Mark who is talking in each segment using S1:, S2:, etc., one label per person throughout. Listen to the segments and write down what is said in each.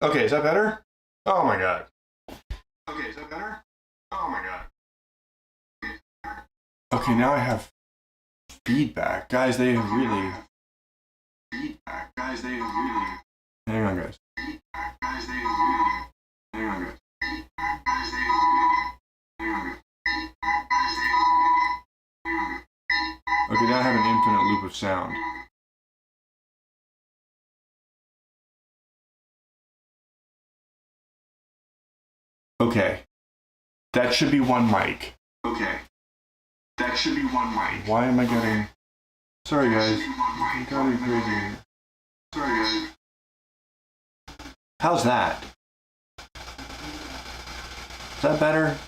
S1: Okay, is that better? Oh my god. Okay, is that better? Oh my god. Okay, now I have feedback. Guys, they have really... Feedback. Guys, they have really... Hang on, guys. Feedback. Guys, they have really... Hang on, guys. Feedback. Guys, they have really... Hang on, guys. Feedback. Guys, they have really... Okay, now I have an infinite loop of sound. Okay. That should be one mic. Okay. That should be one mic. Why am I getting... Sorry, guys. You gotta be crazy. Sorry, guys. How's that? Is that better?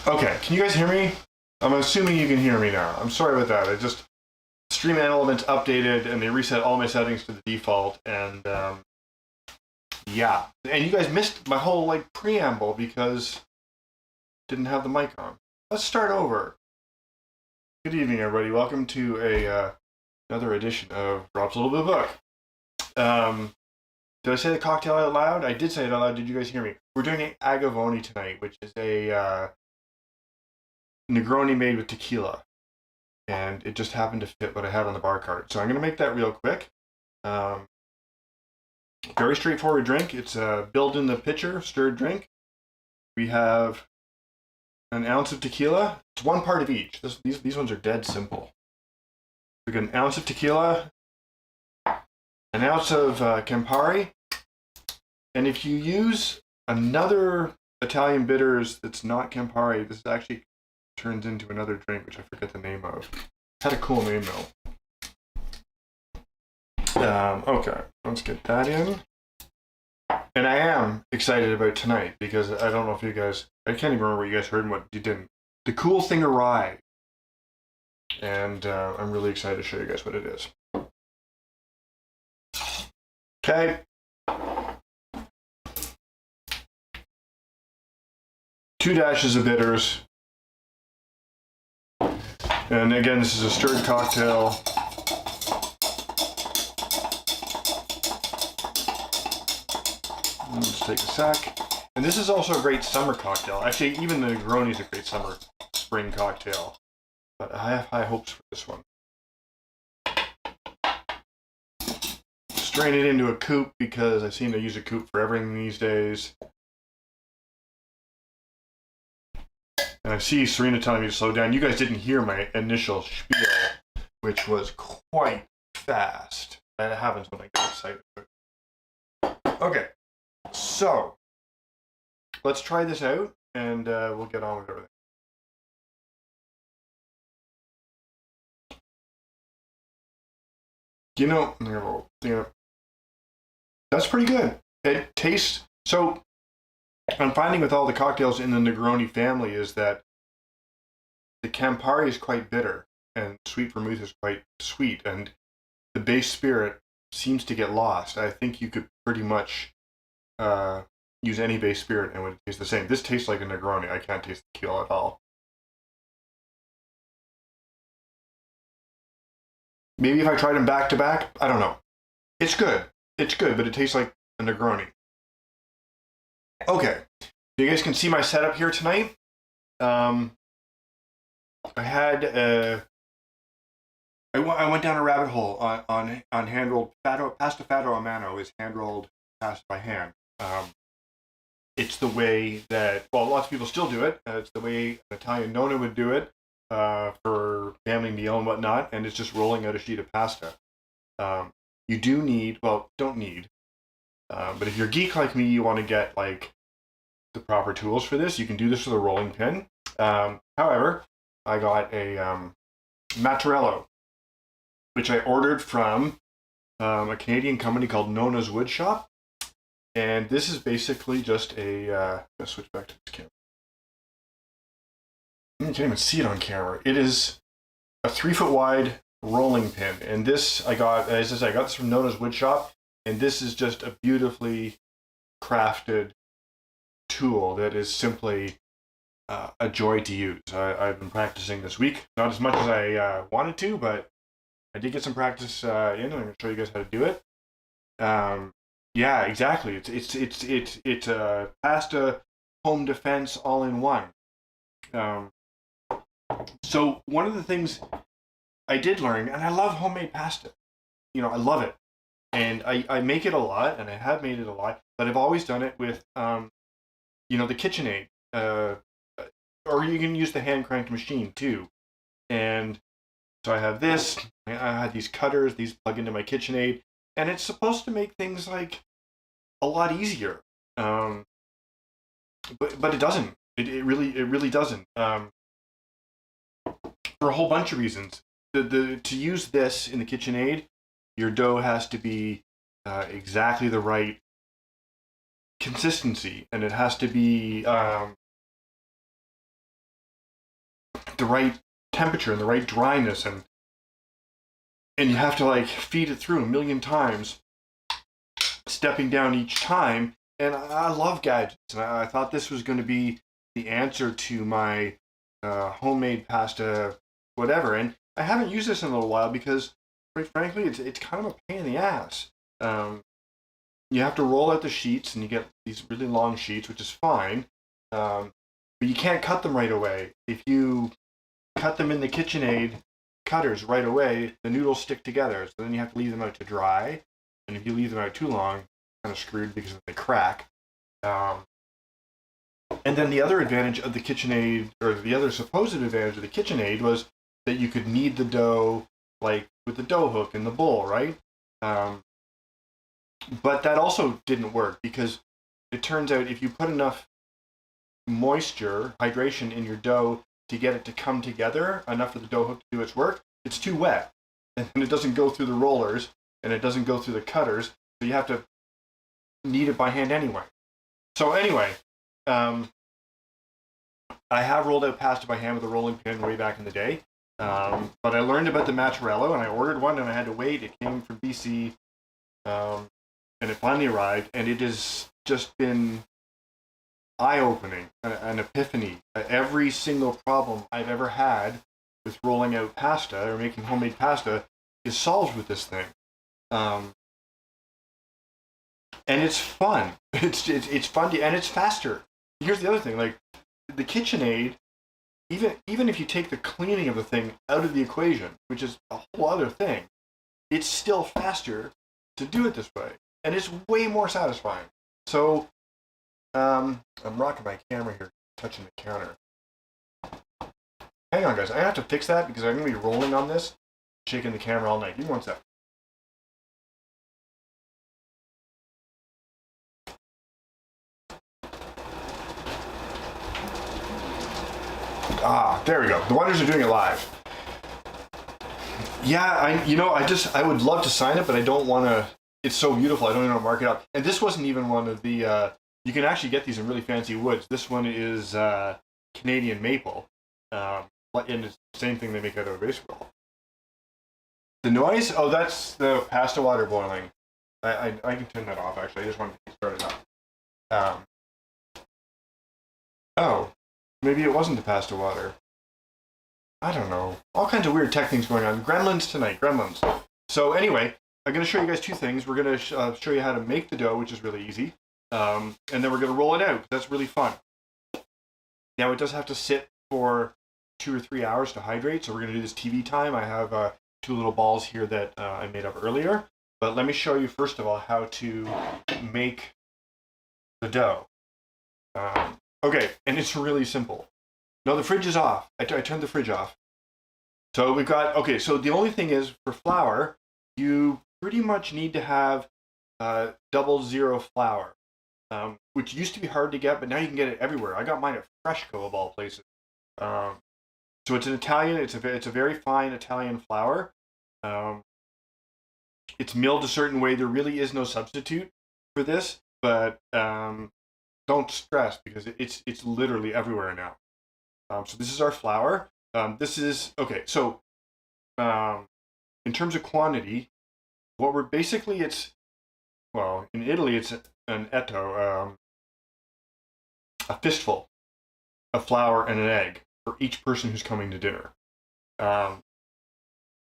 S1: Okay, can you guys hear me? I'm assuming you can hear me now. I'm sorry about that. I just... Stream Elements updated and they reset all my settings to the default and yeah. And you guys missed my whole like preamble because I didn't have the mic on. Let's start over. Good evening, everybody. Welcome to another edition of Rob's Little Blue Book. Did I say the cocktail out loud? I did say it out loud. Did you guys hear me? We're doing an Agavoni tonight, which is a Negroni made with tequila. And it just happened to fit what I had on the bar cart. So I'm going to make that real quick. Very straightforward drink. It's a build in the pitcher, stirred drink. We have an ounce of tequila. It's one part of each. These ones are dead simple. We got an ounce of tequila, an ounce of Campari, and if you use another Italian bitters that's not Campari, this actually turns into another drink, which I forget the name of. It had a cool name though. Okay, let's get that in. And I am excited about tonight because I don't know if you guys, I can't even remember what you guys heard and what you didn't. The cool thing arrived. And I'm really excited to show you guys what it is. Okay. 2 dashes of bitters. And again, this is a stirred cocktail. Let's take a sec. And this is also a great summer cocktail. Actually, even the Negroni is a great summer, spring cocktail. But I have high hopes for this one. Strain it into a coupe because I seem to use a coupe for everything these days. And I see Serena telling me to slow down. You guys didn't hear my initial spiel, which was quite fast. That happens when I get excited. Okay, so let's try this out, and we'll get on with everything. You know, that's pretty good. It tastes so. I'm finding with all the cocktails in the Negroni family is that the Campari is quite bitter and sweet vermouth is quite sweet, and the base spirit seems to get lost. I think you could pretty much use any base spirit and it would taste the same. This tastes like a Negroni. I can't taste the tequila at all. Maybe if I tried them back to back, I don't know. It's good. It's good, but it tastes like a Negroni. Okay, you guys can see my setup here tonight. I had I went down a rabbit hole on hand rolled Fatto. Pasta Fatto a Mano is hand rolled pasta by hand. It's the way that lots of people still do it. It's the way an Italian nonna would do it for family meal and whatnot, and it's just rolling out a sheet of pasta. You do need don't need. But if you're a geek like me, you want to get like the proper tools for this. You can do this with a rolling pin. However, I got a Mattarello, which I ordered from a Canadian company called Nonna's Woodshop. And this is basically just a... let's switch back to this camera. You can't even see it on camera. It is a 3-foot wide rolling pin. And this I got, as I said, I got this from Nonna's Woodshop. And this is just a beautifully crafted tool that is simply a joy to use. I've been practicing this week. Not as much as I wanted to, but I did get some practice in. I'm going to show you guys how to do it. Yeah, exactly. It's a pasta home defense all in one. Um, so one of the things I did learn, and I love homemade pasta. I love it, and I make it a lot, and I have made it a lot. But I've always done it with the KitchenAid, or you can use the hand cranked machine too. And so I have this. I have these cutters. These plug into my KitchenAid, and it's supposed to make things like a lot easier. Um, but it doesn't. It really doesn't. For a whole bunch of reasons. The to use this in the KitchenAid, your dough has to be exactly the right consistency, and it has to be the right temperature and the right dryness, and you have to like feed it through a million times, stepping down each time. And I love gadgets, and I thought this was going to be the answer to my homemade pasta, whatever. And I haven't used this in a little while because, quite frankly, it's kind of a pain in the ass. You have to roll out the sheets, and you get these really long sheets, which is fine. But you can't cut them right away. If you cut them in the KitchenAid cutters right away, the noodles stick together. So then you have to leave them out to dry. And if you leave them out too long, you're kind of screwed because they crack. And then the other advantage of the KitchenAid, or the other supposed advantage of the KitchenAid, was that you could knead the dough like with the dough hook in the bowl, right? But that also didn't work because it turns out if you put enough moisture, hydration in your dough to get it to come together enough for the dough hook to do its work, it's too wet. And it doesn't go through the rollers, and it doesn't go through the cutters, so you have to knead it by hand anyway. So anyway, I have rolled out pasta by hand with a rolling pin way back in the day. But I learned about the Mattarello, and I ordered one, and I had to wait. It came from BC, and it finally arrived, and it has just been eye-opening, an epiphany. Every single problem I've ever had with rolling out pasta or making homemade pasta is solved with this thing. And it's fun. It's fun, and it's faster. Here's the other thing, like the KitchenAid, even if you take the cleaning of the thing out of the equation, which is a whole other thing, it's still faster to do it this way, and it's way more satisfying. So, I'm rocking my camera here, touching the counter. Hang on, guys. I have to fix that because I'm going to be rolling on this, shaking the camera all night. Give me one sec. There we go. The wonders of doing it live. Yeah, I would love to sign it, but I don't want to. It's so beautiful. I don't even want to mark it up. And this wasn't even one of the. You can actually get these in really fancy woods. This one is Canadian maple, and it's the same thing they make out of a baseball. The noise? Oh, that's the pasta water boiling. I can turn that off. Actually, I just wanted to start it up. Oh, maybe it wasn't the pasta water. I don't know. All kinds of weird tech things going on. Gremlins tonight. Gremlins. So anyway, I'm going to show you guys two things. We're going to show you how to make the dough, which is really easy. And then we're going to roll it out. That's really fun. Now, it does have to sit for 2 or 3 hours to hydrate. So we're going to do this TV time. I have two little balls here that I made up earlier. But let me show you, first of all, how to make the dough. Okay, and it's really simple. No, the fridge is off. I turned the fridge off. So we've got, okay, so the only thing is for flour, you pretty much need to have 00 flour, which used to be hard to get, but now you can get it everywhere. I got mine at Freshco of all places. So it's an Italian, it's a very fine Italian flour. It's milled a certain way. There really is no substitute for this, but don't stress because it's literally everywhere now. So this is our flour. This is, okay, so in terms of quantity, what we're basically, in Italy, it's an etto, a fistful of flour and an egg for each person who's coming to dinner.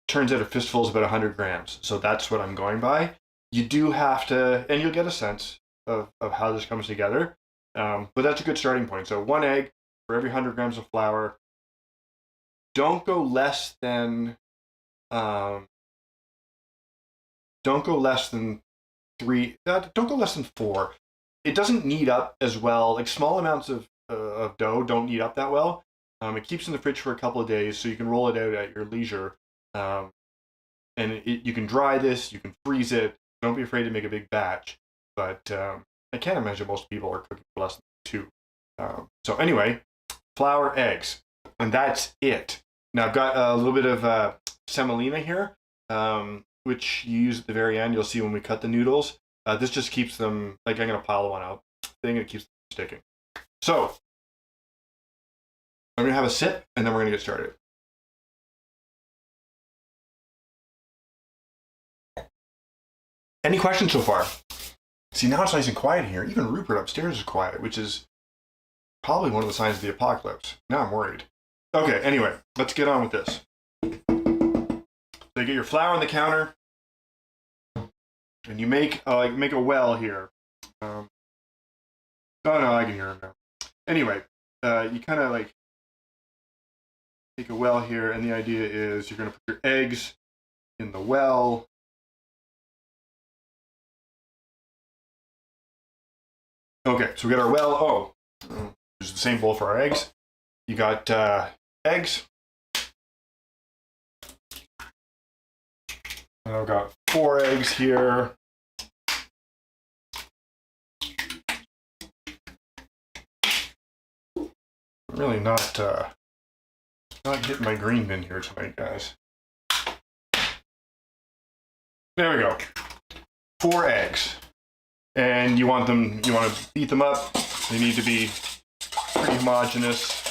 S1: Turns out a fistful is about 100 grams, so that's what I'm going by. you do have to, and you'll get a sense of how this comes together. But that's a good starting point. So 1 egg for every 100 grams of flour. Don't go less than don't go less than 3. Don't go less than 4. It doesn't knead up as well. Like small amounts of dough don't knead up that well. It keeps in the fridge for a couple of days, so you can roll it out at your leisure. And you can dry this, you can freeze it. Don't be afraid to make a big batch. But I can't imagine most people are cooking for less than 2. So anyway, flour, eggs, and that's it. Now I've got a little bit of semolina here, which you use at the very end. You'll see when we cut the noodles. This just keeps them, like I'm going to pile one out. Thing it keeps them sticking. So I'm going to have a sip, and then we're going to get started. Any questions so far? See, now it's nice and quiet here. Even Rupert upstairs is quiet, which is probably one of the signs of the apocalypse. Now I'm worried. Okay, anyway, let's get on with this. So you get your flour on the counter, and you make a well here. Oh no, I can hear him now. Anyway, you kind of like take a well here, and the idea is you're going to put your eggs in the well. Okay, so we got our well. Use the same bowl for our eggs. You got eggs. And I've got 4 eggs here. I'm really not getting my green bin here tonight, guys. There we go. 4 eggs. And you want to beat them up. They need to be pretty homogeneous.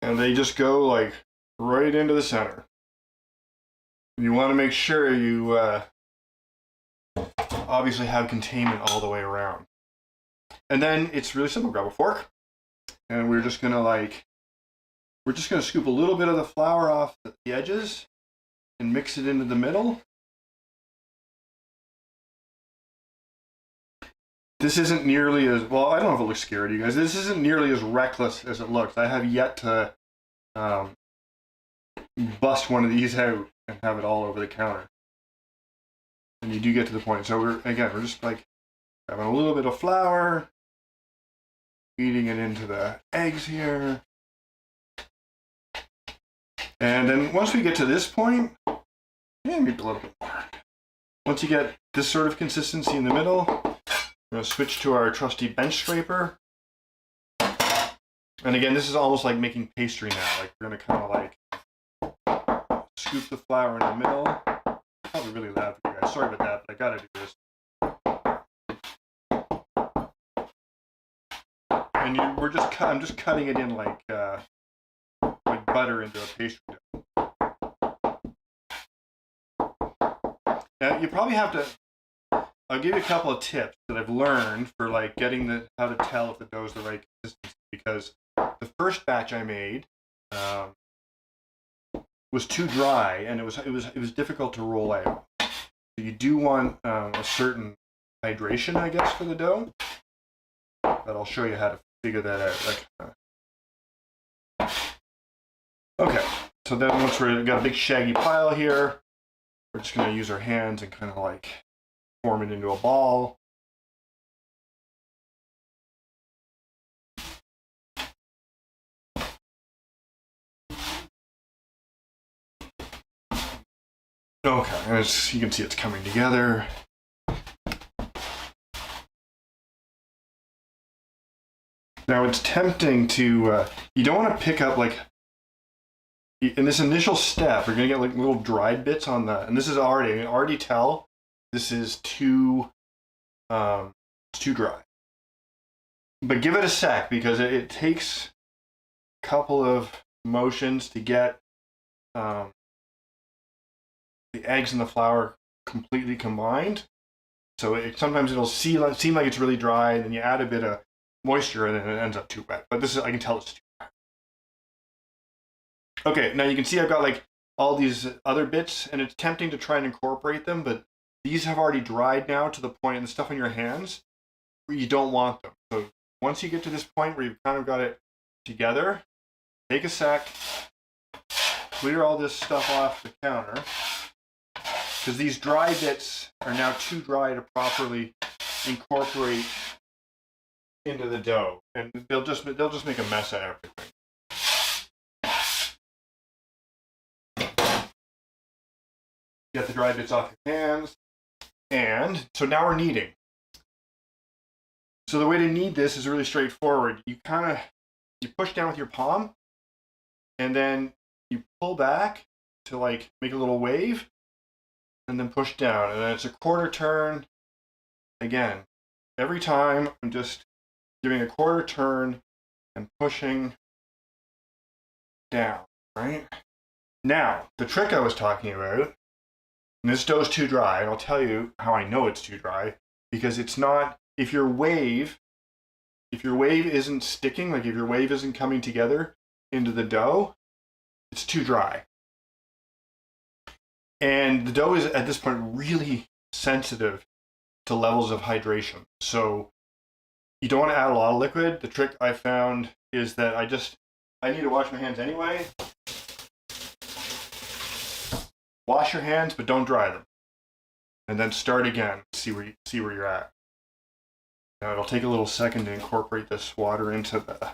S1: And they just go like right into the center. You want to make sure you obviously have containment all the way around. And then it's really simple. Grab a fork, and we're just gonna scoop a little bit of the flour off the edges and mix it into the middle. This isn't nearly as, well, I don't know if it looks scary to you guys. This isn't nearly as reckless as it looks. I have yet to bust one of these out and have it all over the counter. And you do get to the point. So we're just like having a little bit of flour, feeding it into the eggs here. And then once we get to this point, maybe a little bit more. Once you get this sort of consistency in the middle, we're going to switch to our trusty bench scraper. And again, this is almost like making pastry now. Like we're going to kind of like scoop the flour in the middle. Probably really loud for you guys. Sorry about that, but I got to do this. And I'm just cutting it in like butter into a pastry dough. Now you probably have to. I'll give you a couple of tips that I've learned for like getting how to tell if the dough is the right consistency. Because the first batch I made was too dry, and it was difficult to roll out. So you do want a certain hydration, I guess, for the dough. But I'll show you how to figure that out. Okay, so then once we've got a big shaggy pile here, we're just going to use our hands and kind of like form it into a ball. Okay, and you can see it's coming together. Now it's tempting to, you don't want to pick up like, in this initial step, you're going to get like little dried bits on and this is already, I can already tell this is too dry. But give it a sec, because it takes a couple of motions to get the eggs and the flour completely combined. So sometimes it'll seem like it's really dry, and then you add a bit of moisture, and then it ends up too wet. But I can tell it's too wet. Okay, now you can see I've got like all these other bits, and it's tempting to try and incorporate them, but these have already dried now to the point, and the stuff on your hands where you don't want them. So once you get to this point where you've kind of got it together, take a sec, clear all this stuff off the counter, because these dry bits are now too dry to properly incorporate into the dough, and they'll just make a mess of everything. Get the dry bits off your hands, and so now we're kneading. So the way to knead this is really straightforward. You push down with your palm, and then you pull back to like make a little wave, and then push down, and then it's a quarter turn. Again, every time I'm just giving a quarter turn and pushing down, right? Now, the trick I was talking about, and this dough's too dry, and I'll tell you how I know it's too dry, because it's not, if your wave isn't sticking, like if your wave isn't coming together into the dough, it's too dry. And the dough is, at this point, really sensitive to levels of hydration. So you don't want to add a lot of liquid. The trick I found is that I need to wash my hands anyway. Wash your hands, but don't dry them. And then start again, see where you're at. Now it'll take a little second to incorporate this water into the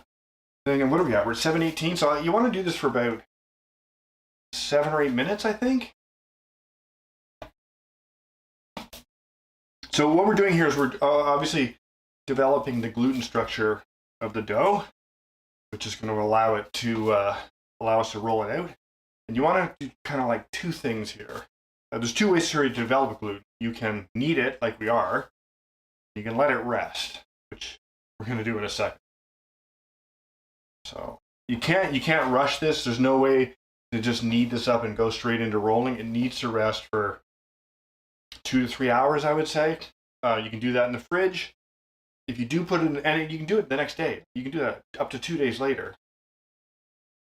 S1: thing. And what are we at? We're at 7:18. So you want to do this for about 7 or 8 minutes, I think. So what we're doing here is we're obviously developing the gluten structure of the dough, which is going to allow it to allow us to roll it out. And you want to do kind of like two things here. There's two ways to develop gluten. You can knead it like we are. You can let it rest, which we're going to do in a second. So you can't rush this. There's no way to just knead this up and go straight into rolling. It needs to rest for 2 to 3 hours, I would say. You can do that in the fridge. If you do put it in, and you can do it the next day. You can do that up to 2 days later.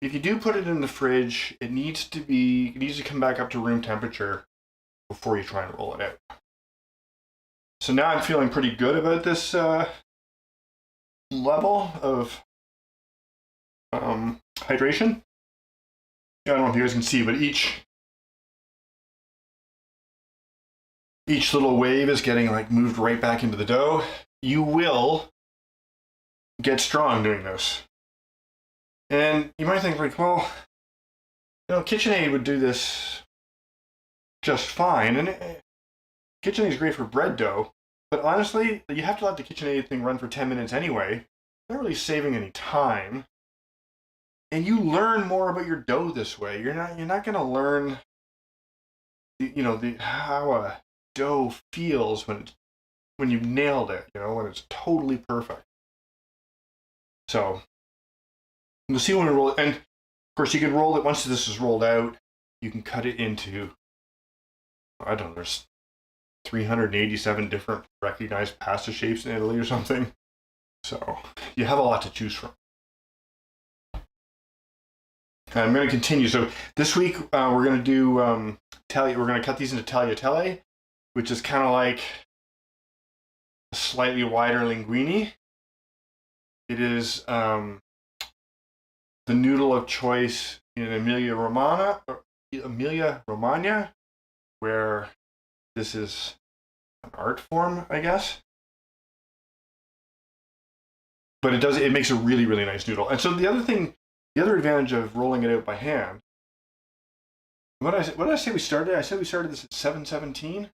S1: If you do put it in the fridge, it needs to come back up to room temperature before you try and roll it out. So now I'm feeling pretty good about this level of hydration. I don't know if you guys can see, but each little wave is getting like moved right back into the dough. You will get strong doing this. And you might think like, well, KitchenAid would do this just fine. And KitchenAid is great for bread dough, but honestly, you have to let the KitchenAid thing run for 10 minutes anyway. Not really saving any time. And you learn more about your dough this way. You're not going to learn how a dough feels when you've nailed it, when it's totally perfect. So you'll see when we roll it, and of course you can roll it once this is rolled out. You can cut it into, I don't know, there's 387 different recognized pasta shapes in Italy or something. So you have a lot to choose from. I'm going to continue. So this week we're going to do we're going to cut these into tagliatelle, which is kind of like a slightly wider linguine. It is the noodle of choice in Emilia-Romagna, where this is an art form, I guess. But it makes a really, really nice noodle. And so the other advantage of rolling it out by hand, what did I say we started? I said we started this at 7:17.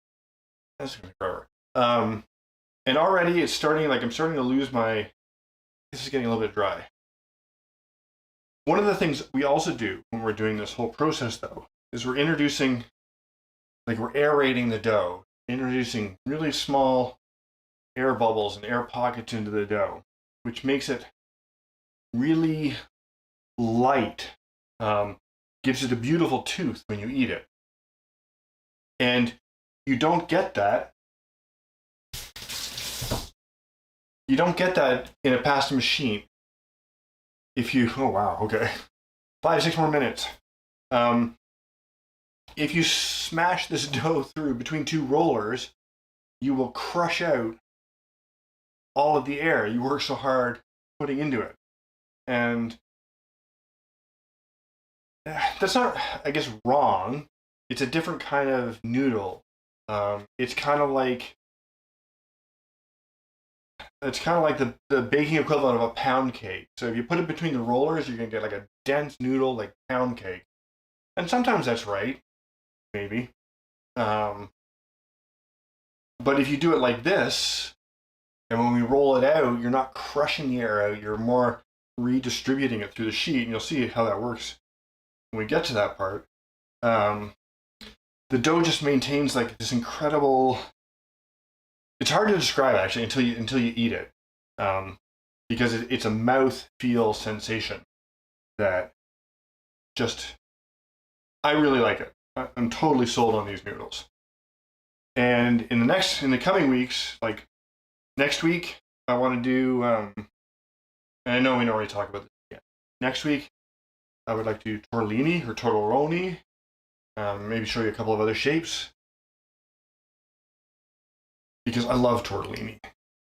S1: That's going to be forever. And already it's starting, like I'm starting to lose this is getting a little bit dry. One of the things we also do when we're doing this whole process, though, is we're aerating the dough, introducing really small air bubbles and air pockets into the dough, which makes it really light, gives it a beautiful tooth when you eat it. And you don't get that. You don't get that in a pasta machine. Oh wow, okay. 5-6 more minutes. If you smash this dough through between two rollers, you will crush out all of the air you work so hard putting into it. And that's not, I guess, wrong. It's a different kind of noodle. It's kind of like the baking equivalent of a pound cake. So if you put it between the rollers, you're gonna get like a dense noodle like pound cake. And sometimes that's right, maybe. But if you do it like this, and when we roll it out, you're not crushing the air out, you're more redistributing it through the sheet, and you'll see how that works when we get to that part. The dough just maintains like this incredible. It's hard to describe actually until you eat it, because it's a mouth feel sensation that just I really like it. I'm totally sold on these noodles. And in the coming weeks, like next week, I want to do. And I know we already talked about this again. Next week, I would like to do tortellini or tortelloni. Maybe show you a couple of other shapes, because I love tortellini,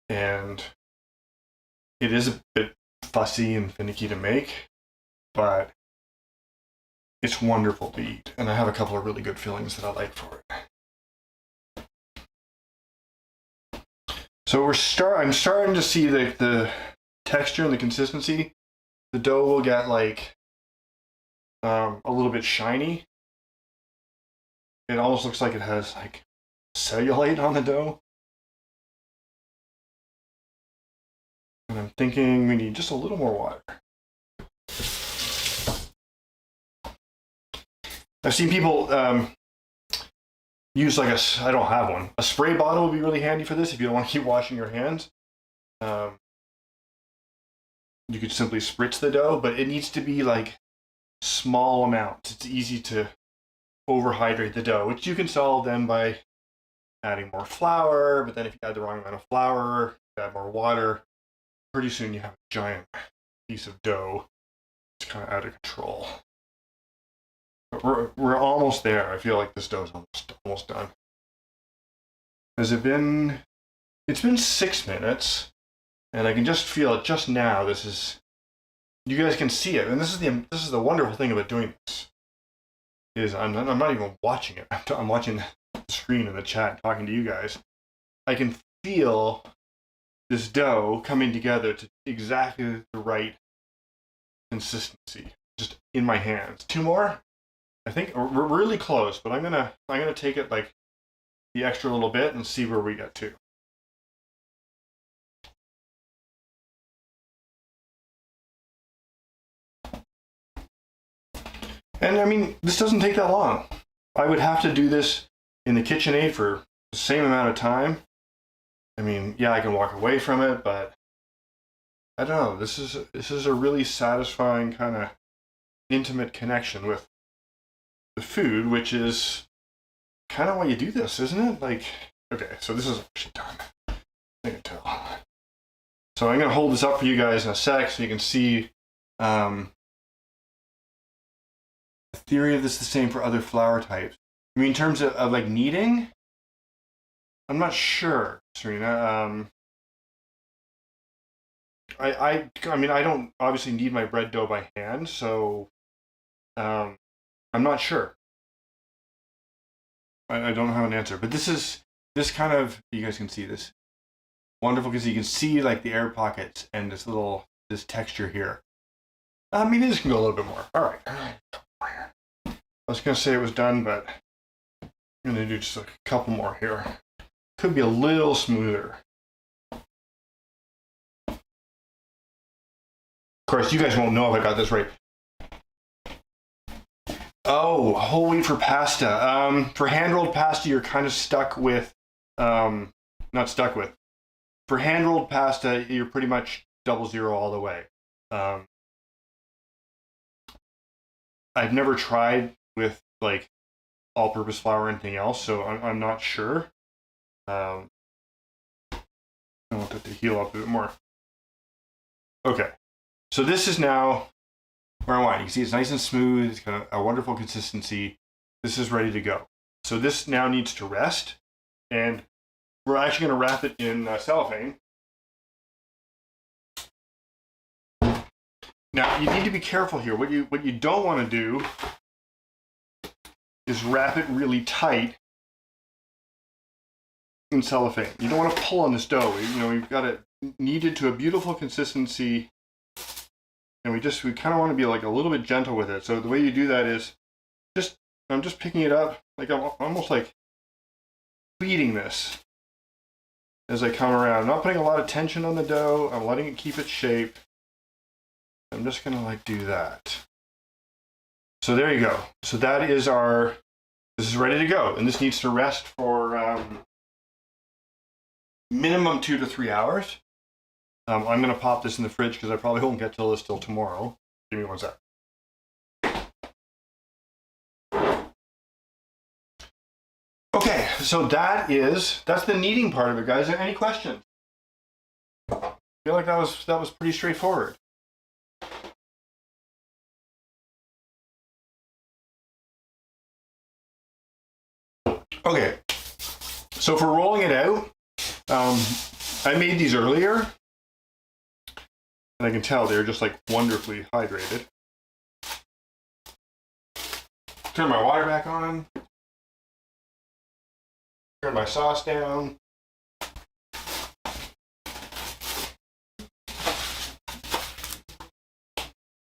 S1: and it is a bit fussy and finicky to make, but it's wonderful to eat, and I have a couple of really good fillings that I like for it. So I'm starting to see the texture and the consistency. The dough will get like a little bit shiny. It almost looks like it has like cellulite on the dough. And I'm thinking we need just a little more water. I've seen people use like I don't have one. A spray bottle would be really handy for this if you don't want to keep washing your hands. You could simply spritz the dough, but it needs to be like small amounts. It's easy to overhydrate the dough, which you can solve then by adding more flour, but then if you add the wrong amount of flour, add more water, pretty soon you have a giant piece of dough. It's kind of out of control. But we're almost there. I feel like this dough is almost done. Has it been? It's been 6 minutes, and I can just feel it just now. You guys can see it, and this is the wonderful thing about doing this. Is I'm not even watching it. I'm watching the screen in the chat, talking to you guys. I can feel this dough coming together to exactly the right consistency, just in my hands. 2 more. I think we're really close, but I'm gonna take it like the extra little bit and see where we get to. And I mean, this doesn't take that long. I would have to do this in the KitchenAid for the same amount of time. I mean, yeah, I can walk away from it, but I don't know. This is a really satisfying kind of intimate connection with the food, which is kind of why you do this, isn't it? Like, okay, so this is actually done. I can tell. So I'm gonna hold this up for you guys in a sec so you can see. The theory of this is the same for other flour types. I mean, in terms of like kneading, I'm not sure, Serena. I mean, I don't obviously knead my bread dough by hand, so I'm not sure. I don't have an answer, but this kind of, you guys can see this wonderful because you can see like the air pockets and this texture here. Maybe this can go a little bit more. All right. I was gonna say it was done, but I'm gonna do just a couple more here. Could be a little smoother. Of course, you guys won't know if I got this right. Oh, whole wheat for pasta. For hand-rolled pasta, you're kind of stuck with, not stuck with. For hand-rolled pasta, you're pretty much 00 all the way. I've never tried with like all-purpose flour or anything else, so I'm not sure. I want that to heal up a bit more. Okay, so this is now, where I want it. You can see it's nice and smooth. It's got a wonderful consistency. This is ready to go. So this now needs to rest, and we're actually going to wrap it in cellophane. Now you need to be careful here. What you don't want to do is wrap it really tight in cellophane. You don't want to pull on this dough. You've got it kneaded to a beautiful consistency, and we kind of want to be like a little bit gentle with it. So the way you do that is I'm just picking it up, like I'm almost like feeding this as I come around. I'm not putting a lot of tension on the dough. I'm letting it keep its shape. I'm just gonna like do that. So there you go. So that is this is ready to go, and this needs to rest for minimum 2 to 3 hours. I'm gonna pop this in the fridge because I probably won't get till tomorrow. Give me one sec. Okay, so that's the kneading part of it, guys. Any questions? I feel like that was pretty straightforward. Okay, so for rolling it out, I made these earlier, and I can tell they're just like wonderfully hydrated. Turn my water back on. Turn my sauce down.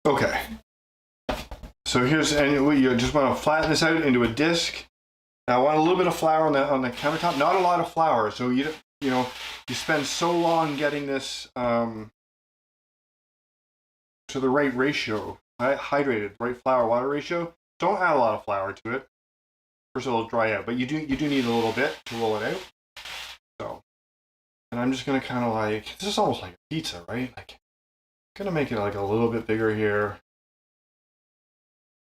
S1: Okay. So you just want to flatten this out into a disc. Now I want a little bit of flour on the countertop. Not a lot of flour. So you spend so long getting this to the right ratio, hydrated, right flour-water ratio. Don't add a lot of flour to it. First it'll dry out, but you do need a little bit to roll it out. So, and I'm just gonna kind of like, this is almost like a pizza, right? Like, I'm gonna make it like a little bit bigger here.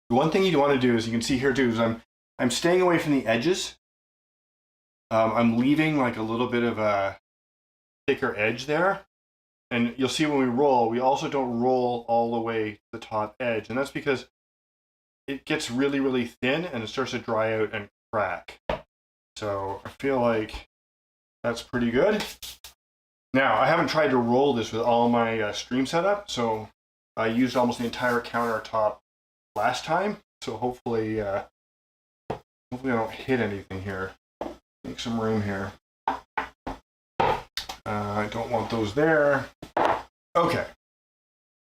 S1: The one thing you want to do is, you can see here too, is I'm staying away from the edges. I'm leaving like a little bit of a thicker edge there. And you'll see when we roll, we also don't roll all the way to the top edge. And that's because it gets really, really thin and it starts to dry out and crack. So I feel like that's pretty good. Now, I haven't tried to roll this with all my stream setup, so I used almost the entire countertop last time. So hopefully I don't hit anything here. Make some room here. I don't want those there. Okay.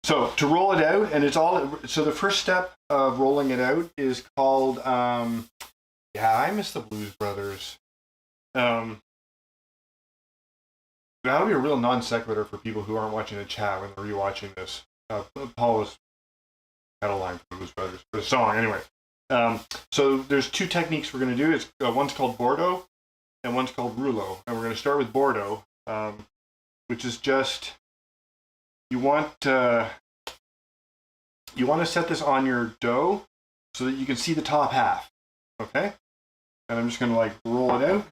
S1: So to roll it out, and so the first step of rolling it out is called, yeah, I miss the Blues Brothers. That'll be a real non sequitur for people who aren't watching the chat when they're rewatching this. Paul had a line for the Blues Brothers, for the song anyway. So there's two techniques we're going to do. It's one's called Bordeaux and one's called Rouleau. And we're going to start with Bordeaux, which is just, you want to set this on your dough so that you can see the top half. Okay? And I'm just going to like roll it out.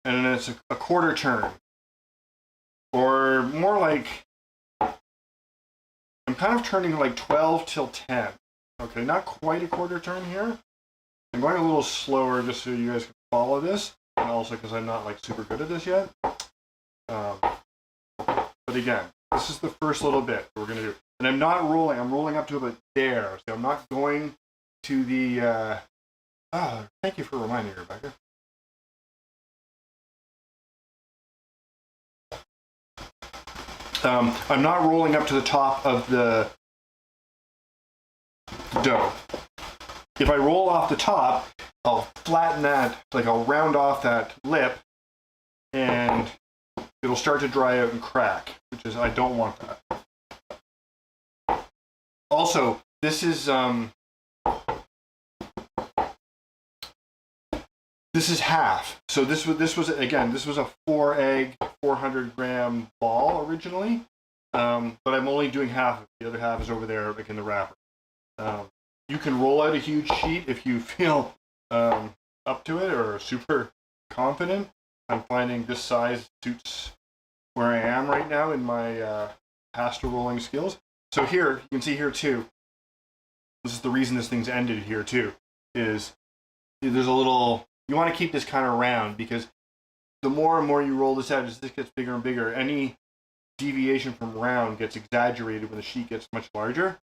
S1: And then it's a quarter turn. Or more like, I'm kind of turning like 12 till 10. Okay, not quite a quarter turn here. I'm going a little slower just so you guys can follow this. And also because I'm not like super good at this yet. But again, this is the first little bit we're going to do. And I'm not rolling. I'm rolling up to about there. So I'm not going to the... thank you for reminding me, Rebecca. I'm not rolling up to the top of the dough. If I roll off the top, I'll flatten that, like I'll round off that lip, and it'll start to dry out and crack, which is, I don't want that. Also, this is half. So this was again, this was a 4-egg, 400-gram ball originally, but I'm only doing half. The other half is over there, like in the wrapper. You can roll out a huge sheet if you feel up to it or super confident. I'm finding this size suits where I am right now in my pasta rolling skills. So here, you can see here too, this is the reason this thing's ended here too, is there's a little, you want to keep this kind of round because the more and more you roll this out, as this gets bigger and bigger, any deviation from round gets exaggerated when the sheet gets much larger.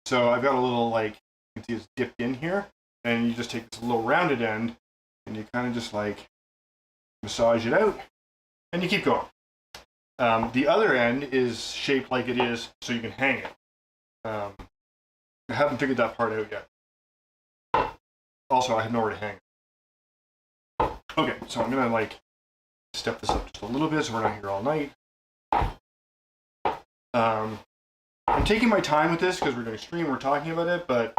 S1: So I've got a little, like, you can see it's dipped in here, and you just take this little rounded end, and you kind of just like massage it out, and you keep going. The other end is shaped like it is so you can hang it. I haven't figured that part out yet. Also, I have nowhere to hang it. Okay, so I'm gonna like step this up just a little bit so we're not here all night. I'm taking my time with this because we're doing a stream, we're talking about it, but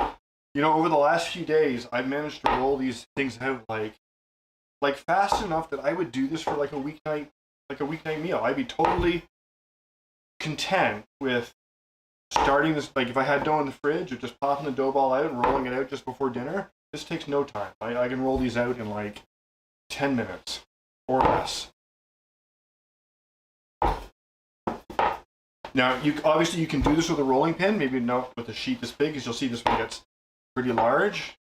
S1: you know, over the last few days, I've managed to roll these things out like fast enough that I would do this for like a weeknight meal. I'd be totally content with starting this, like if I had dough in the fridge, or just popping the dough ball out and rolling it out just before dinner. This takes no time. I can roll these out in like 10 minutes or less. Now, obviously you can do this with a rolling pin, maybe not with a sheet this big, because you'll see this one gets pretty large.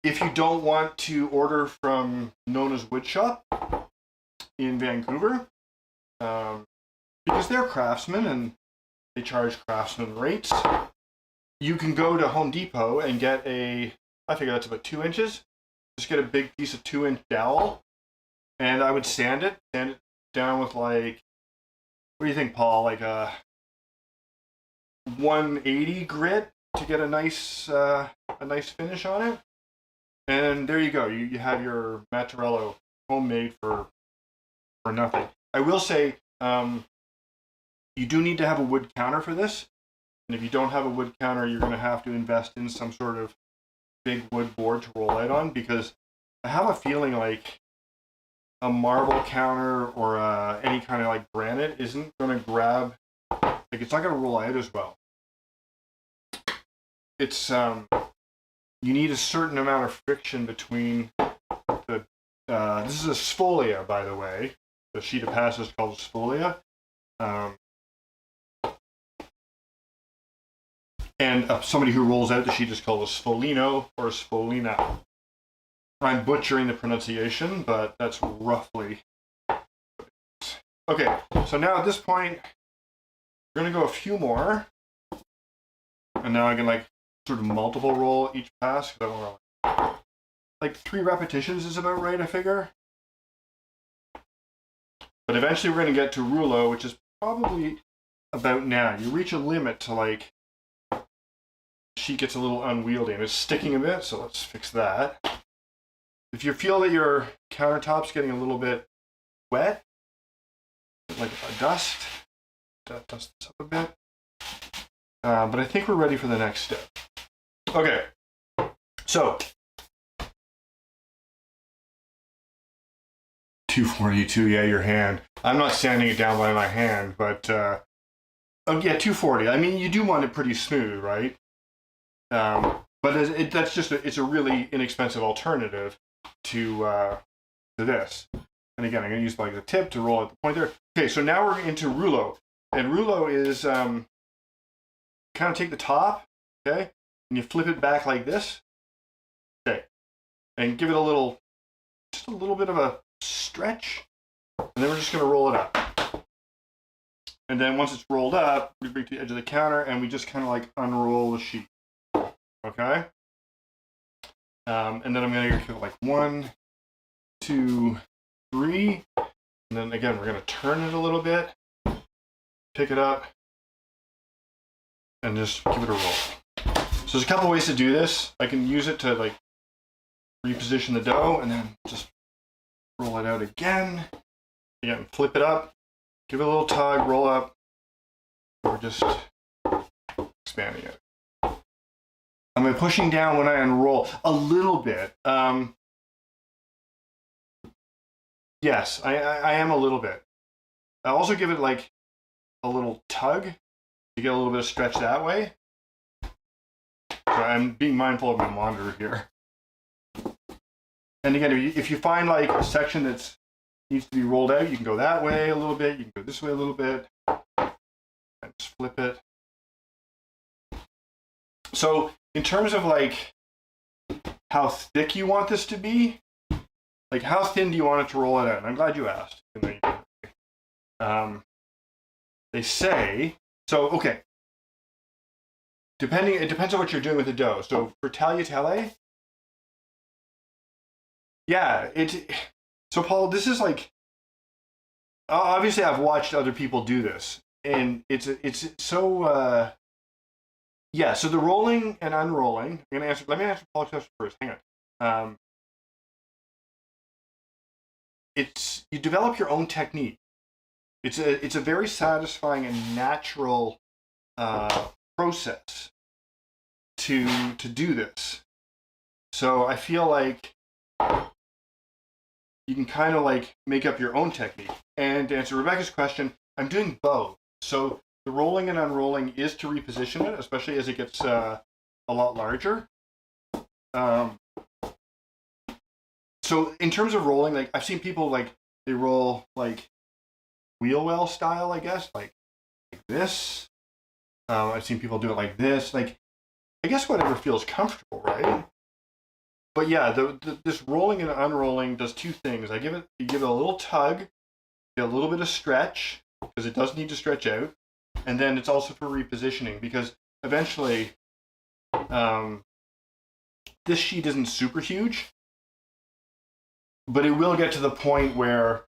S1: If you don't want to order from Nonna's Wood Shop in Vancouver, because they're craftsmen and they charge craftsman rates, you can go to Home Depot and get I figure that's about 2 inches. Just get a big piece of 2-inch dowel, and I would sand it down with like, what do you think, Paul? Like a 180 grit to get a nice finish on it. And there you go. You have your Mattarello homemade for nothing. I will say, you do need to have a wood counter for this. And if you don't have a wood counter, you're going to have to invest in some sort of big wood board to roll out on, because I have a feeling like a marble counter or any kind of like granite isn't going to grab, like it's not going to roll out as well. It's you need a certain amount of friction between the this is a sfolia, by the way. The sheet of pasta is called a sfolia. And somebody who rolls out the sheet is called a sfolino or a sfolina. I'm butchering the pronunciation, but that's roughly. Okay, so now at this point, we're going to go a few more. And now I can like sort of multiple roll each pass. I don't know, like 3 repetitions is about right, I figure. But eventually we're going to get to rouleau, which is probably about now. You reach a limit to like, sheet gets a little unwieldy and it's sticking a bit, so let's fix that. If you feel that your countertop's getting a little bit wet, like a dust this up a bit. But I think we're ready for the next step. Okay, so 242, yeah, your hand. I'm not sanding it down by my hand, but oh yeah, 240. I mean, you do want it pretty smooth, right? But that's just it's a really inexpensive alternative to this. And again, I'm going to use like the tip to roll at the point there. Okay, so now we're into rouleau, and rouleau is kind of take the top, okay, and you flip it back like this, okay, and give it just a little bit of a stretch, and then we're just going to roll it up. And then once it's rolled up, we bring it to the edge of the counter, and we just kind of like unroll the sheet. Okay, and then I'm going to go like 1, 2, 3, and then again we're going to turn it a little bit, pick it up, and just give it a roll. So there's a couple ways to do this. I can use it to like reposition the dough, and then just roll it out again. Again, flip it up, give it a little tug, roll up, or just expanding it. I'm pushing down when I unroll a little bit. Yes, I am a little bit. I also give it like a little tug to get a little bit of stretch that way. So I'm being mindful of my monitor here. And again, if you find like a section that needs to be rolled out, you can go that way a little bit, you can go this way a little bit, and just flip it. So in terms of like how thick you want this to be, like how thin do you want it to roll it out? And I'm glad you asked. They say, so okay, it depends on what you're doing with the dough. So for tagliatelle, yeah, so Paul, this is like, obviously I've watched other people do this, and it's so, yeah, so the rolling and unrolling, let me answer Paul's question first, hang on. You develop your own technique. It's a very satisfying and natural process to do this. So I feel like you can kind of like make up your own technique. And to answer Rebecca's question, I'm doing both. So the rolling and unrolling is to reposition it, especially as it gets a lot larger. So in terms of rolling, like I've seen people like they roll like wheel well style, I guess, like this. I've seen people do it like this, like I guess whatever feels comfortable, right? But yeah, this rolling and unrolling does two things. You give it a little tug, get a little bit of stretch because it does need to stretch out, and then it's also for repositioning because eventually, this sheet isn't super huge, but it will get to the point where,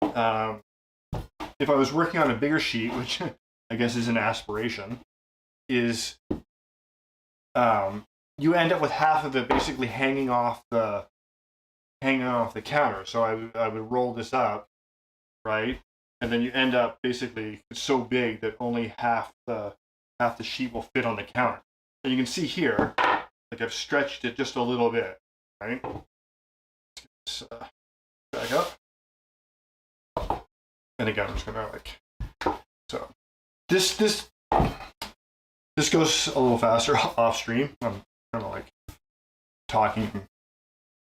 S1: if I was working on a bigger sheet, which I guess is an aspiration, is you end up with half of it basically hanging off the counter. So I would roll this up, right, and then you end up basically it's so big that only half the sheet will fit on the counter. And you can see here, like I've stretched it just a little bit, right? Let's get this back up, and again I'm just gonna like so this goes a little faster off stream. I'm kind of like talking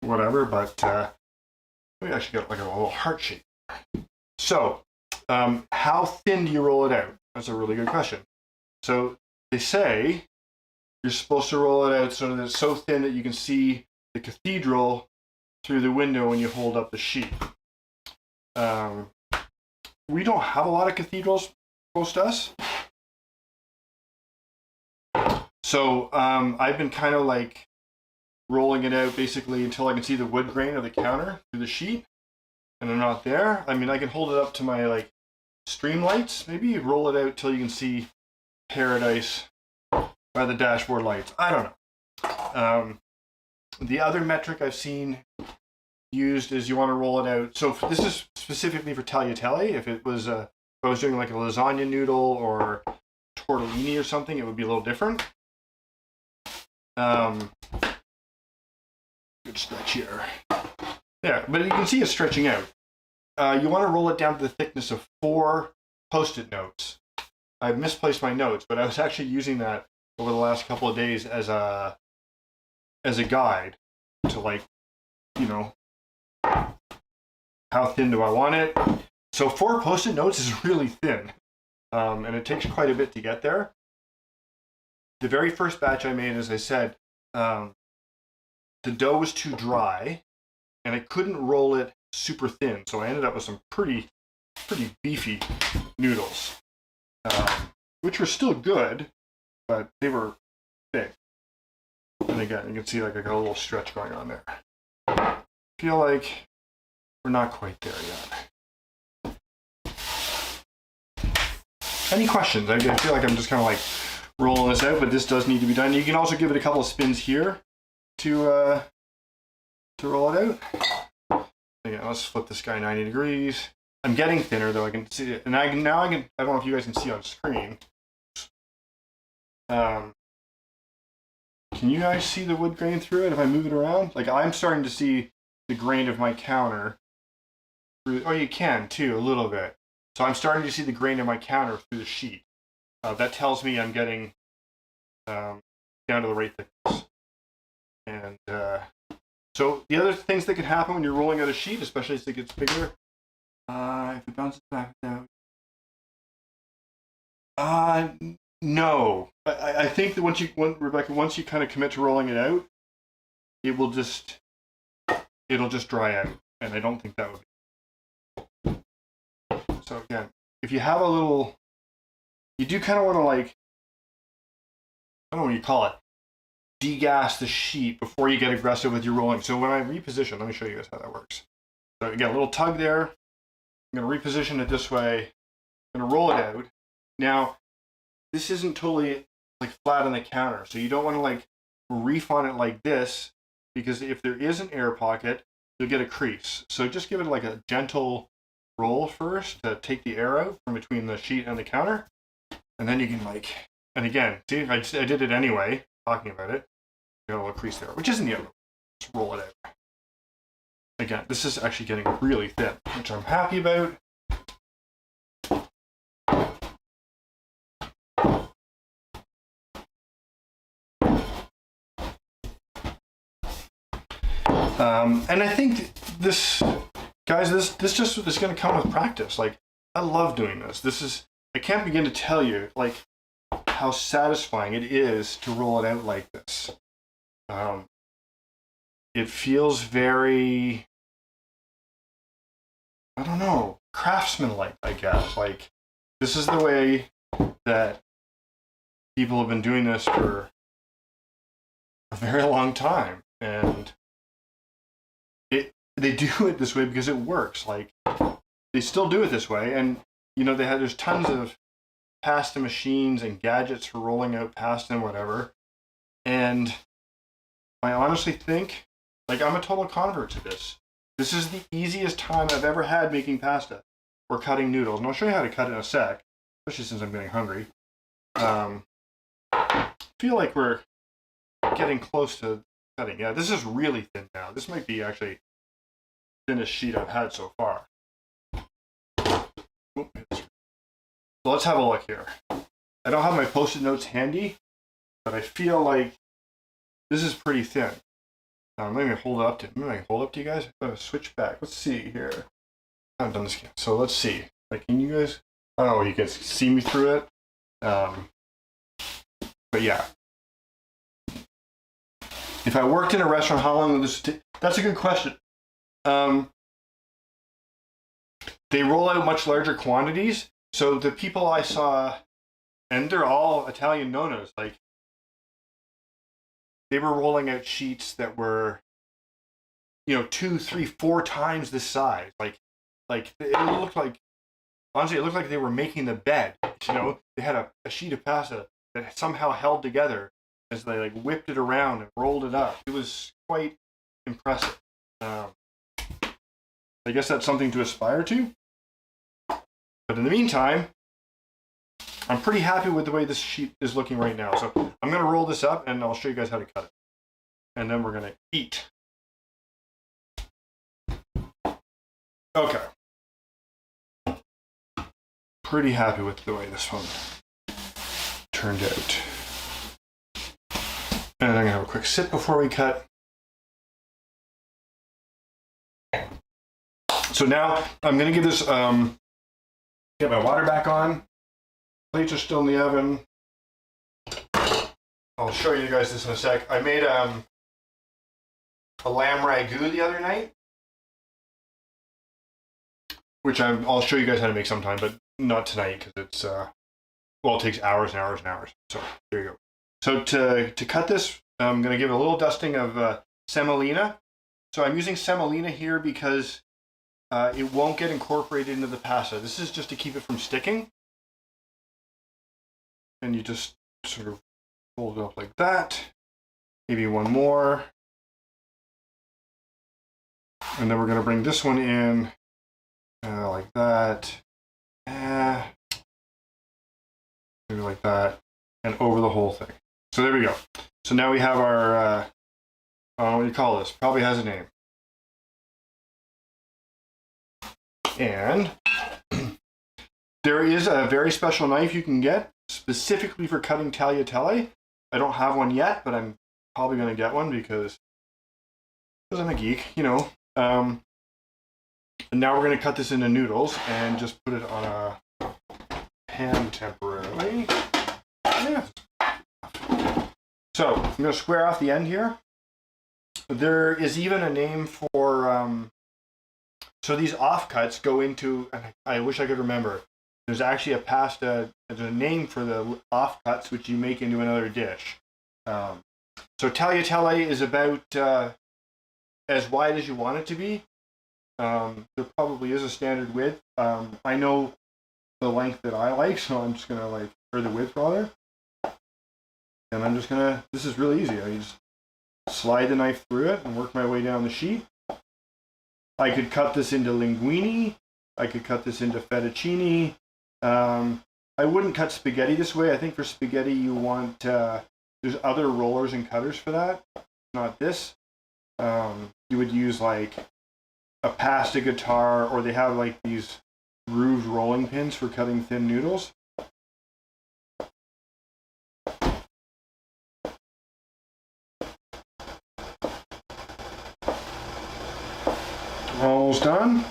S1: whatever, but maybe I should get like a little heart shape. So how thin do you roll it out? That's a really good question. So they say you're supposed to roll it out so that it's so thin that you can see the cathedral through the window when you hold up the sheet. We don't have a lot of cathedrals close to us. So I've been kind of like rolling it out basically until I can see the wood grain of the counter through the sheet, and I'm not there. I mean, I can hold it up to my like stream lights, maybe roll it out till you can see paradise by the dashboard lights. I don't know. The other metric I've seen used is you want to roll it out. So this is specifically for tagliatelle. If I was doing like a lasagna noodle or tortellini or something, it would be a little different. Good stretch here. Yeah, but you can see it's stretching out. You want to roll it down to the thickness of 4 Post-it notes. I've misplaced my notes, but I was actually using that over the last couple of days as a guide to, like, you know, how thin do I want it? So 4 Post-it notes is really thin, and it takes quite a bit to get there. The very first batch I made, as I said, the dough was too dry, and I couldn't roll it super thin, so I ended up with some pretty beefy noodles, which were still good, but they were thick. And again, you can see like I got a little stretch going on there. I feel like we're not quite there yet. Any questions? I feel like I'm just kind of like rolling this out, but this does need to be done. You can also give it a couple of spins here to roll it out. Again, let's flip this guy 90 degrees. I'm getting thinner though. I can see it, and I don't know if you guys can see on screen. Can you guys see the wood grain through it if I move it around? Like I'm starting to see the grain of my counter through. Oh, you can too, a little bit. So I'm starting to see the grain of my counter through the sheet. That tells me I'm getting down to the right thickness. And so the other things that could happen when you're rolling out a sheet, especially as it gets bigger, if it bounces back down. No, I think that Rebecca, once you kind of commit to rolling it out, it'll just dry out, and I don't think that would be. So again, if you have a little, you do kind of want to, like, I don't know what you call it, degas the sheet before you get aggressive with your rolling. So when I reposition, let me show you guys how that works. So again, a little tug there. I'm going to reposition it this way. I'm going to roll it out. Now, this isn't totally like flat on the counter, so you don't want to like reef on it like this, because if there is an air pocket, you'll get a crease. So just give it like a gentle roll first to take the air out from between the sheet and the counter, and then you can like, and again, see, I did it anyway, talking about it. Got a little crease there, which isn't the other. Just roll it out. Again, this is actually getting really thin, which I'm happy about. And I think this, guys, this just is going to come with practice. Like, I love doing this. I can't begin to tell you, like, how satisfying it is to roll it out like this. It feels very, I don't know, craftsman-like, I guess. Like, this is the way that people have been doing this for a very long time. And they do it this way because it works. Like, they still do it this way. And, you know, there's tons of pasta machines and gadgets for rolling out pasta and whatever. And I honestly think, like, I'm a total convert to this. This is the easiest time I've ever had making pasta or cutting noodles. And I'll show you how to cut it in a sec, especially since I'm getting hungry. I feel like we're getting close to cutting. Yeah, this is really thin now. This might be actually the thinnest sheet I've had so far. So let's have a look here. I don't have my Post-it notes handy, but I feel like this is pretty thin. Let me hold it up to you guys. I'm gonna switch back. Let's see here. I haven't done this yet, so let's see. Like, can you guys? I don't know if you can see me through it. But yeah. If I worked in a restaurant, how long would this? That's a good question. They roll out much larger quantities. So the people I saw, and they're all Italian nonnas, like, they were rolling out sheets that were, you know, 2, 3, 4 times this size. Like it looked like, honestly, it looked like they were making the bed. You know, they had a sheet of pasta that somehow held together as they like whipped it around and rolled it up. It was quite impressive. I guess that's something to aspire to. But in the meantime, I'm pretty happy with the way this sheet is looking right now. So I'm going to roll this up and I'll show you guys how to cut it. And then we're going to eat. Okay. Pretty happy with the way this one turned out. And I'm going to have a quick sip before we cut. So now I'm going to give this, get my water back on. Plates are still in the oven. I'll show you guys this in a sec. I made a lamb ragu the other night, which I'll show you guys how to make sometime, but not tonight because it's well, it takes hours and hours and hours. So there you go. So to cut this, I'm going to give it a little dusting of semolina. So I'm using semolina here because it won't get incorporated into the pasta. This is just to keep it from sticking. And you just sort of fold it up like that. Maybe one more. And then we're going to bring this one in like that. Maybe like that. And over the whole thing. So there we go. So now we have our, what do you call this? Probably has a name. And there is a very special knife you can get specifically for cutting tagliatelle. I don't have one yet, but I'm probably going to get one because I'm a geek, you know. And now we're going to cut this into noodles and just put it on a pan temporarily. Yeah. So I'm going to square off the end here. There is even a name for, so these offcuts go into, and I wish I could remember, there's actually a pasta, there's a name for the offcuts which you make into another dish. So tagliatelle is about as wide as you want it to be. There probably is a standard width. I know the length that I like, so I'm just gonna like, or the width rather. And I'm just gonna, this is really easy. I just slide the knife through it and work my way down the sheet. I could cut this into linguine. I could cut this into fettuccine. I wouldn't cut spaghetti this way. I think for spaghetti you want, there's other rollers and cutters for that, not this. You would use like a pasta guitar, or they have like these grooved rolling pins for cutting thin noodles. Almost done.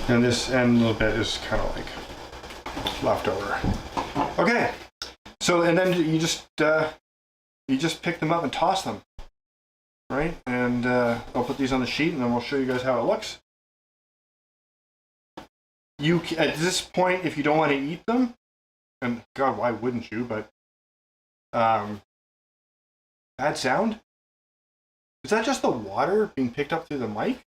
S1: And this end little bit is kind of like left over. Okay, so and then you just pick them up and toss them, right? And I'll put these on the sheet, and then we'll show you guys how it looks. You at this point, if you don't want to eat them, and God, why wouldn't you? But bad sound. Is that just the water being picked up through the mic?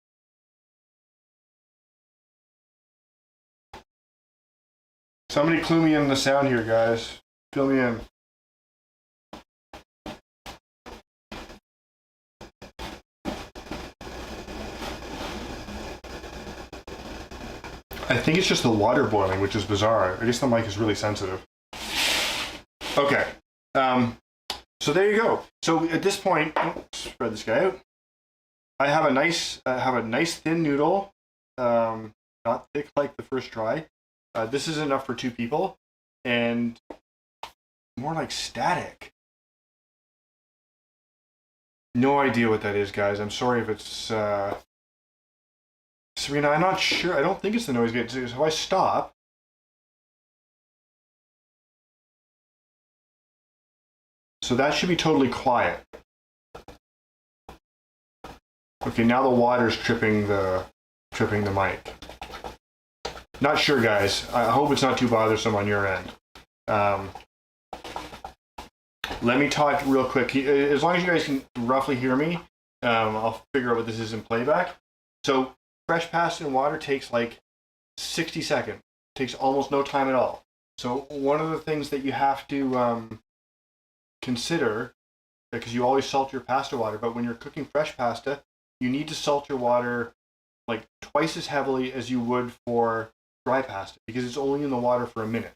S1: Somebody clue me in the sound here, guys. Fill me in. I think it's just the water boiling, which is bizarre. I guess the mic is really sensitive. Okay. So there you go. So at this point, spread this guy out. I have a nice thin noodle, not thick like the first try. This is enough for 2 people, and more like static. No idea what that is, guys. I'm sorry if it's Serena. I'm not sure. I don't think it's the noise gate. So if I stop. So that should be totally quiet. Okay, now the water's tripping the mic. Not sure, guys. I hope it's not too bothersome on your end. Let me talk real quick. As long as you guys can roughly hear me, I'll figure out what this is in playback. So fresh pasta and water takes like 60 seconds. It takes almost no time at all. So one of the things that you have to consider, because you always salt your pasta water, but when you're cooking fresh pasta, you need to salt your water like twice as heavily as you would for dry pasta, because it's only in the water for a minute.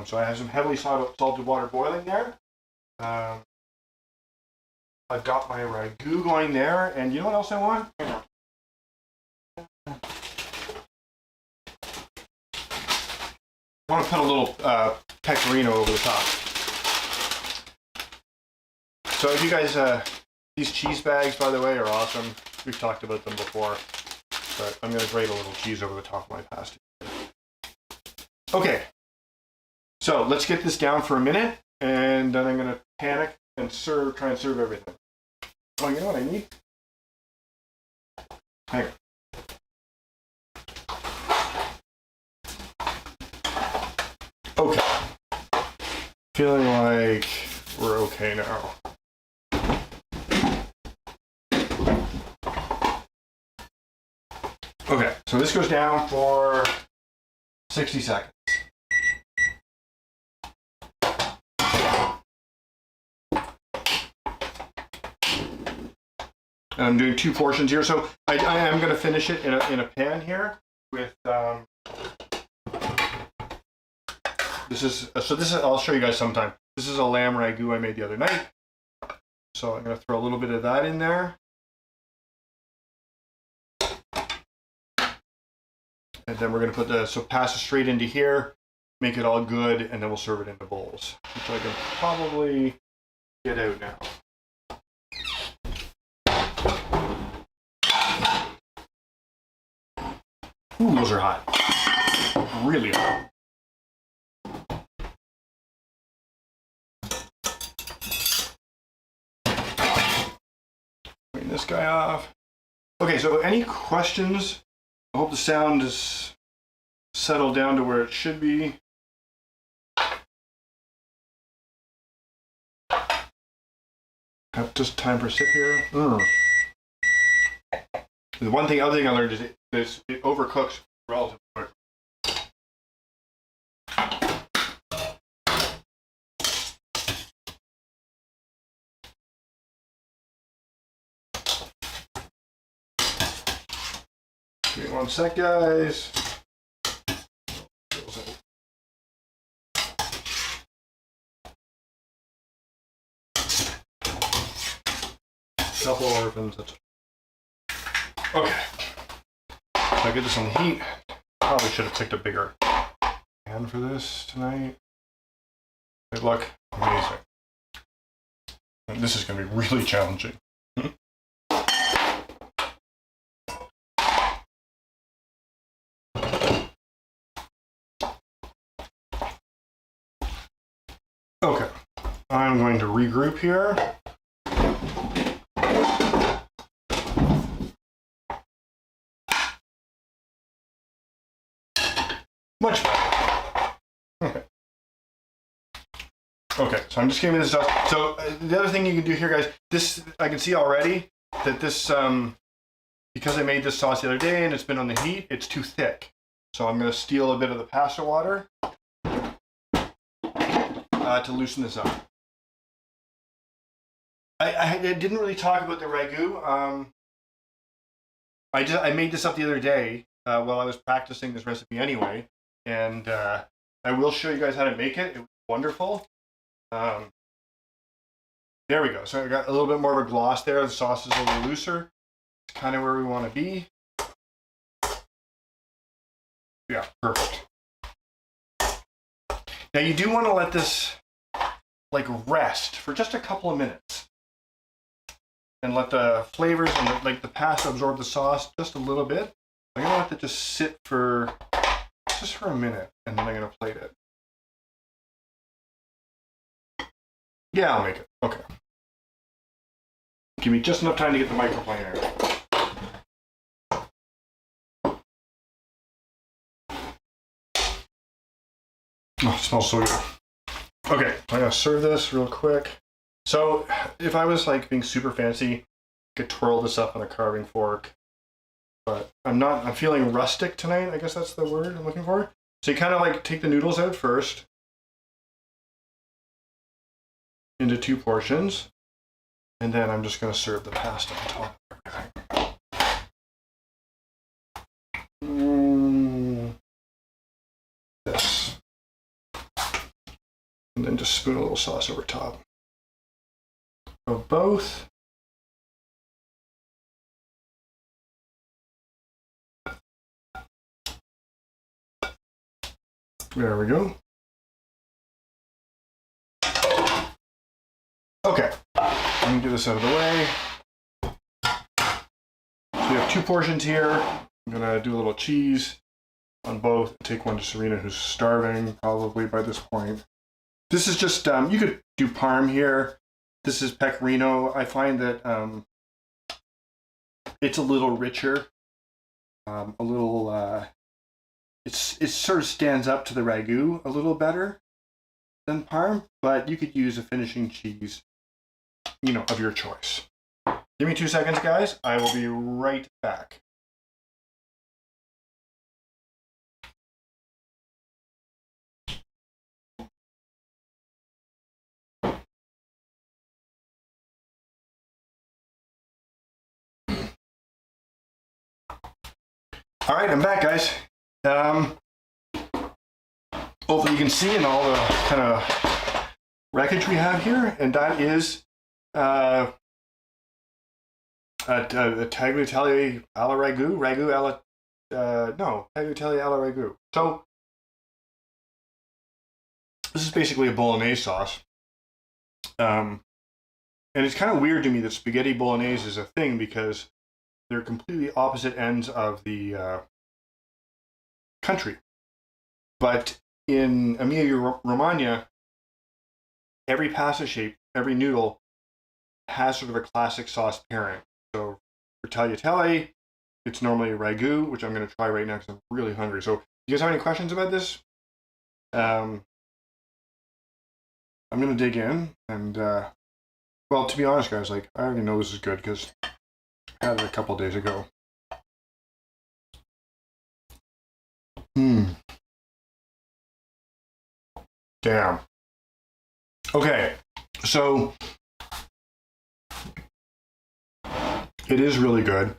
S1: So I have some heavily salted water boiling there. I've got my ragu going there, and you know what else I want? I want to put a little pecorino over the top. So if you guys, these cheese bags, by the way, are awesome. We've talked about them before, but I'm going to grate a little cheese over the top of my pasta. Okay, so let's get this down for a minute, and then I'm going to panic and try and serve everything. Oh, you know what I need? Hang on. Okay. Feeling like we're okay now. Okay, so this goes down for 60 seconds. And I'm doing 2 portions here, so I am going to finish it in a pan here with this is I'll show you guys sometime. This is a lamb ragu I made the other night, so I'm going to throw a little bit of that in there. And then we're going to put the pasta straight into here, make it all good, and then we'll serve it into bowls, which I can probably get out now. Ooh, those are hot. really hot. Clean this guy off. Okay, so any questions? I hope the sound is settled down to where it should be. Have just time for a sip here. The other thing I learned is it overcooks relatively quick. Give me 1 sec, guys. Couple orphans. Okay. So I get this on the heat. Probably should have picked a bigger pan for this tonight. They look amazing. And this is going to be really challenging. Okay. I'm going to regroup here. Much better. Okay. Okay, so I'm just giving this up. So the other thing you can do here, guys, this I can see already that this, because I made this sauce the other day and it's been on the heat, it's too thick. So I'm going to steal a bit of the pasta water to loosen this up. I didn't really talk about the ragu. I made this up the other day while I was practicing this recipe anyway. And I will show you guys how to make it. It was wonderful. There we go. So I got a little bit more of a gloss there. The sauce is a little looser. It's kind of where we want to be. Yeah, perfect. Now you do want to let this like rest for just a couple of minutes. And let the flavors and the pasta absorb the sauce just a little bit. I'm going to let that just sit for just for a minute, and then I'm going to plate it. Yeah, I'll make it. Okay. Give me just enough time to get the microplane area. Oh, it smells so good. Okay, I'm going to serve this real quick. So, if I was like being super fancy, I could twirl this up on a carving fork. But I'm not, I'm feeling rustic tonight. I guess that's the word I'm looking for. So you kind of like take the noodles out first into 2 portions. And then I'm just going to serve the pasta on top of everything. This. And then just spoon a little sauce over top of both. There we go. Okay, let me get this out of the way. So we have 2 portions here. I'm gonna do a little cheese on both. Take one to Serena, who's starving probably by this point. This is just, you could do parm here. This is pecorino. I find that it's a little richer, a little, it sort of stands up to the ragu a little better than parm, but you could use a finishing cheese, you know, of your choice. Give me 2 seconds, guys. I will be right back. All right, I'm back, guys. Hopefully you can see in all the kind of wreckage we have here, and that is a tagliatelle alla ragu, tagliatelle alla ragu. So this is basically a bolognese sauce, and it's kind of weird to me that spaghetti bolognese is a thing because they're completely opposite ends of the country. But in Emilia Romagna, every pasta shape, every noodle has sort of a classic sauce pairing. So for tagliatelle, it's normally ragu, which I'm going to try right now because I'm really hungry. So, you guys have any questions about this? I'm going to dig in, and well, to be honest, guys, like I already know this is good because I had it a couple days ago. Damn. Okay, so it is really good.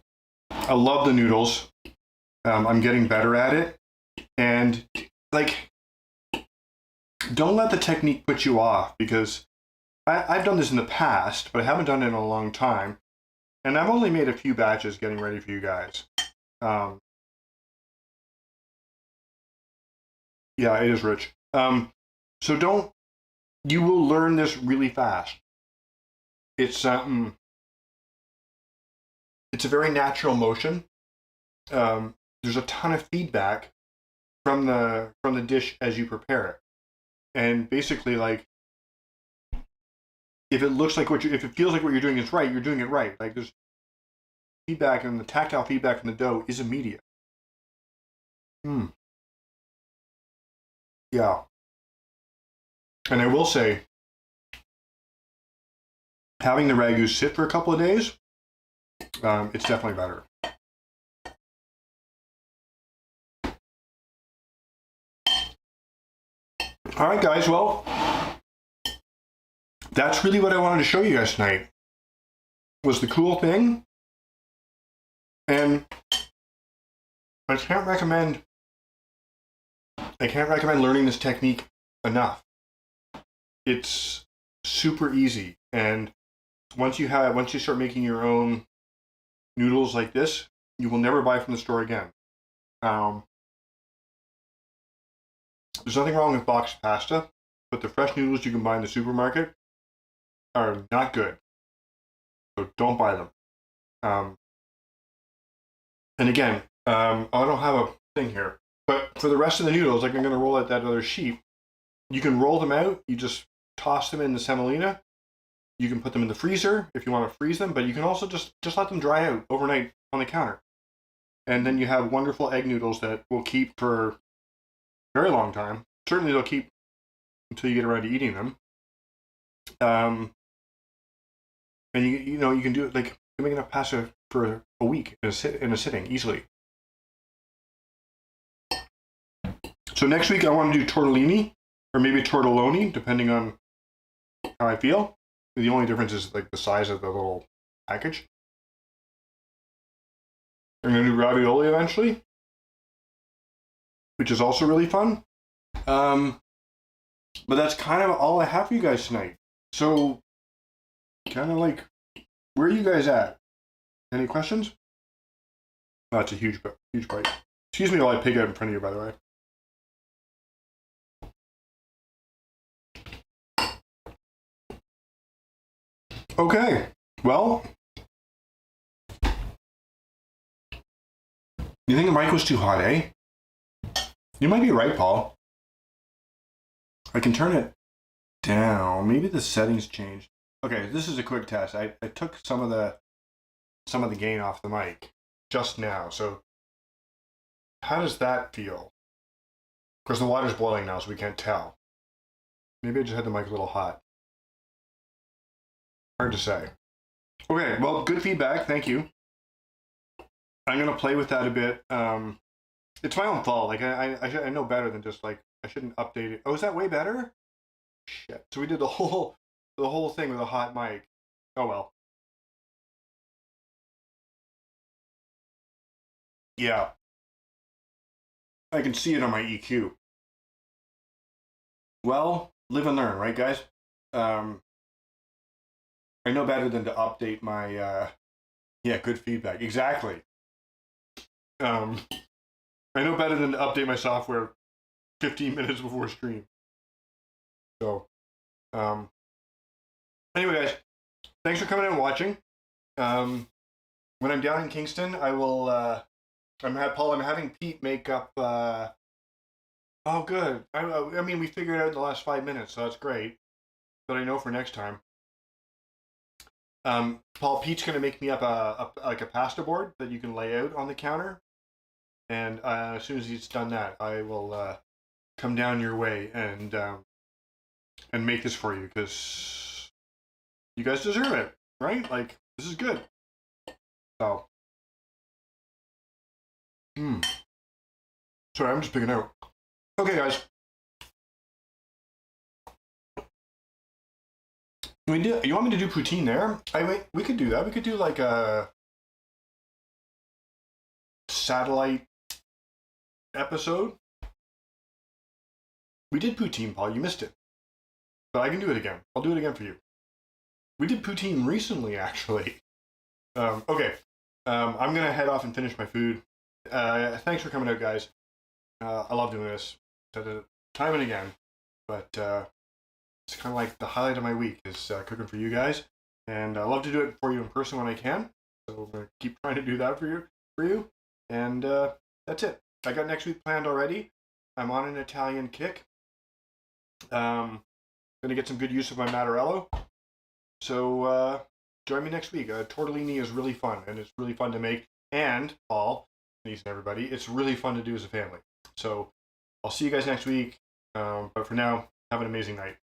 S1: I love the noodles. I'm getting better at it, and like, don't let the technique put you off because I've done this in the past, but I haven't done it in a long time, and I've only made a few batches getting ready for you guys. Yeah, it is rich. So don't. You will learn this really fast. It's a very natural motion. There's a ton of feedback from the dish as you prepare it, and basically, like, if it looks like if it feels like what you're doing is right, you're doing it right. Like, there's feedback, and the tactile feedback from the dough is immediate. Yeah, and I will say, having the ragu sit for a couple of days, it's definitely better. All right, guys. Well, that's really what I wanted to show you guys tonight. Was the cool thing, and I can't recommend learning this technique enough. It's super easy, and once you start making your own noodles like this, you will never buy from the store again. There's nothing wrong with boxed pasta, but the fresh noodles you can buy in the supermarket are not good. So don't buy them. And again, I don't have a thing here, but for the rest of the noodles, like I'm going to roll out that other sheet, you can roll them out. You just toss them in the semolina. You can put them in the freezer if you want to freeze them, but you can also just let them dry out overnight on the counter. And then you have wonderful egg noodles that will keep for a very long time. Certainly they'll keep until you get around to eating them. And you know, you can do it, like, you can make enough pasta for a week in a sitting easily. So next week I want to do tortellini, or maybe tortelloni, depending on how I feel. The only difference is like the size of the little package. I'm going to do ravioli eventually, which is also really fun. But that's kind of all I have for you guys tonight. So, kind of like, where are you guys at? Any questions? Oh, that's a huge bite. Excuse me while I pig out in front of you, by the way. Okay, well, you think the mic was too hot, eh? You might be right, Paul. I can turn it down. Maybe the settings changed. Okay, this is a quick test. I took some of the gain off the mic just now. So how does that feel? Of course, the water's boiling now, so we can't tell. Maybe I just had the mic a little hot. Hard to say. Okay, well, good feedback. Thank you. I'm gonna play with that a bit. It's my own fault. Like I know better than just like I shouldn't update it. Oh, is that way better? Shit. So we did the whole thing with a hot mic. Oh well. Yeah. I can see it on my EQ. Well, live and learn, right, guys? I know better than to update my yeah, good feedback. Exactly. I know better than to update my software 15 minutes before stream. So, anyway, guys, thanks for coming in and watching. When I'm down in Kingston, I will. I'm having Pete make up Oh, good. I mean, we figured it out in the last 5 minutes, so that's great. But I know for next time. Paul, Pete's gonna make me up like a pasta board that you can lay out on the counter, and as soon as he's done that, I will come down your way and make this for you because you guys deserve it, right? Like this is good. So, mm. Sorry, I'm just picking out. Okay, guys. You want me to do poutine there? We could do that. We could do like a satellite episode. We did poutine, Paul. You missed it, but I can do it again. I'll do it again for you. We did poutine recently, actually. Okay. I'm gonna head off and finish my food. Thanks for coming out, guys. I love doing this. Said it time and again, but it's kind of like the highlight of my week is cooking for you guys, and I love to do it for you in person when I can. So I'm gonna keep trying to do that for you, and that's it. I got next week planned already. I'm on an Italian kick. Gonna get some good use of my mozzarella. So join me next week. Tortellini is really fun, and it's really fun to make. And Paul, Denise, and everybody, it's really fun to do as a family. So I'll see you guys next week. But for now, have an amazing night.